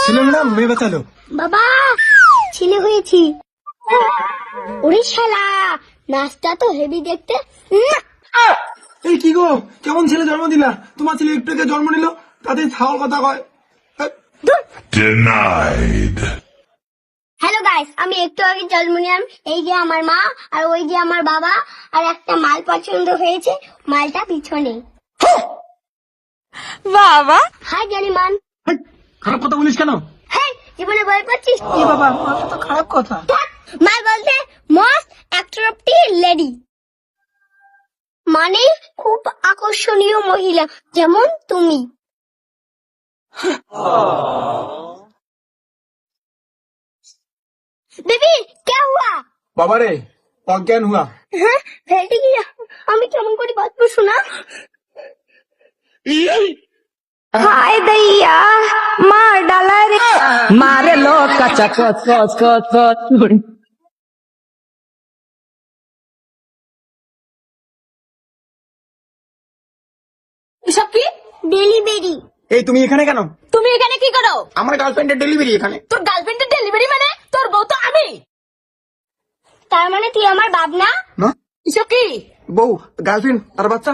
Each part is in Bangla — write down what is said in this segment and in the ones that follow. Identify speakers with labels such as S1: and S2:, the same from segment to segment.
S1: ছেলে না মেয়ে বাঁচালো।
S2: বাবা ছেলে হয়েছি। ওরে শালা নাচটা তো হেভি দেখতে।
S1: এই কি গো, কেমন ছেলে জন্ম দিলা? তোমার ছেলে একটু আগে জন্ম নিল, তাতে ছাওয়াল কথা কয়।
S3: Denied.
S2: হ্যালো গাইস, আমি একটু আগে জন্ম নিলাম। এই যে আমার মা আর ওই যে আমার বাবা, আর একটা মাল পছন্দ হয়েছে, মালটা পিছনে।
S4: বাবা
S2: হাই জানিমান।
S1: হেই, খারাপ কথা বলিস কেন?
S2: হ্যাঁ জীবনে ভয় পাচ্ছিস?
S1: এ বাবা, মাথা তো খারাপ কথা।
S2: মাল বলতে মোস্ট অ্যাট্রাক্টিভ লেডি, মানে খুব আকর্ষণীয় মহিলা, যেমন তুমি। বেবি क्या हुआ?
S1: বাবা রে, অজ্ঞান হুয়া।
S2: হ্যাঁ ফেলতে গিয়ে আমি কেমন করে বাঁচবো শোনা?
S4: হায় দইয়া মার ডালা রে মারে লো কাচা কচ কচ কচ কচ। এসব কি?
S2: ডেলিভারি।
S1: এই তুমি এখানে কেন?
S4: তুমি এখানে কি করো?
S1: আমার গার্লফ্রেন্ডের ডেলিভারি এখানে।
S4: তোর গার্লফ্রেন্ডের ডেলিভারি মানে? তোর বউ তো আমি।
S2: তার মানে তুই আমার বাপ না?
S1: না,
S4: এসব কি?
S1: বউ গার্লফ্রেন্ড আর বাচ্চা,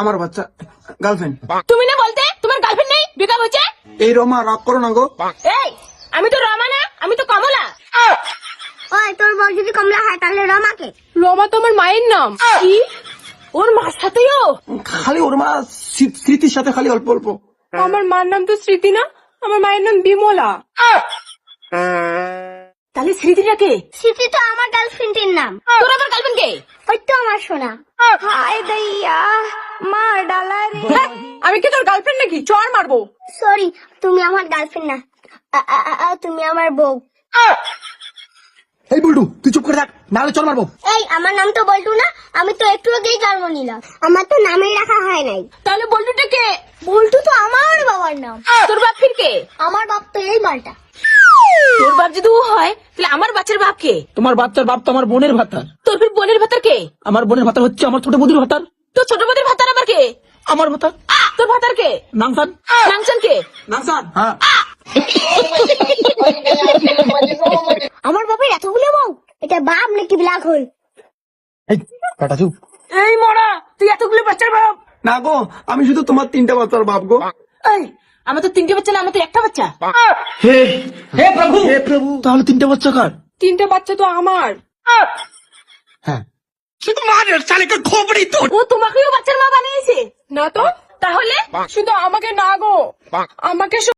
S1: আমার বাচ্চা গার্লফ্রেন্ড।
S4: তুমি না বলতে তোমার গার্লফ্রেন্ড নেই, ব্রেকআপ হয়েছে?
S1: এই রমা রাগ করো না গো।
S4: এই আমি তো রমা না, আমি তো কমলা।
S2: ওই তোর বউ যদি কমলা হয় তাহলে রমাকে।
S4: রমা তো আমার মায়ের নাম। কি? ওর মার সাথেও?
S1: খালি ওর মা স্মৃতির সাথে খালি অল্প অল্প।
S4: আমার মার নাম তো স্মৃতি না, আমার মায়ের নাম বিমলা। তাহলে স্মৃতিটা কে?
S2: স্মৃতি তো আমার গার্লফ্রেন্ডের নাম।
S4: তোর আবার গার্লফ্রেন্ড কে?
S2: ওই তো আমার সোনা।
S4: হায় দইয়া মার ডালা রে। আমি কি তোর গার্লফ্রেন্ড নাকি? চর মারবো।
S2: সরি, তুমি আমার গার্লফ্রেন্ড না, তুমি আমার বউ।
S1: এই বল্টু, তুই চুপ করে থাক, নাহলে চল মারবো।
S2: এই আমার নাম তো বল্টু না, আমি তো একটু আগেই জন্ম নিলাম, আমার তো নামেই রাখা হয় নাই।
S4: তাহলে বল্টুটা কে?
S2: বল্টু তো আমার বাবার নাম।
S4: তোর বাপ ফির কে?
S2: আমার বাপ তো এই মালটা।
S4: তোর বাপ যদি ও হয় তাহলে আমার বাচ্চার বাপ কে?
S1: তোমার বাচ্চার বাপ তো আমার বোনের ভাতার।
S4: তোর ফির বোনের ভাতার কে?
S1: আমার বোনের ভাতার হচ্ছে আমার ছোট বৌদির ভাতার।
S4: তোর ছোট বোনের ভাতার আবার কে?
S1: আমার ভাতার
S4: তোর ভাতার কে?
S1: নামসান।
S4: নাংচান কে?
S1: নামসান, হ্যাঁ।
S2: আমার বাপের এতগুলো বউ, এটা বাপ নাকি ব্ল্যাক হোল?
S1: এই কাটা চুপ।
S4: এই মরা, তুই এতগুলো বাচ্চার বাপ?
S1: না গো, আমি শুধু তোমার 3টা বাচ্চার বাপ গো।
S4: এই আমার তো 3টে বাচ্চা না, আমার তো একটা বাচ্চা।
S1: হে হে প্রভু, হে প্রভু, তাহলে 3টা বাচ্চা কার?
S4: 3টে বাচ্চা তো আমার।
S1: হ্যাঁ, শুধু মারের শালিকে খোপড়ি তো।
S4: ও তোমাকেও বাচ্চার মা বানিয়েছে? না তো। তাহলে শুধু আমাকে না গো, আমাকে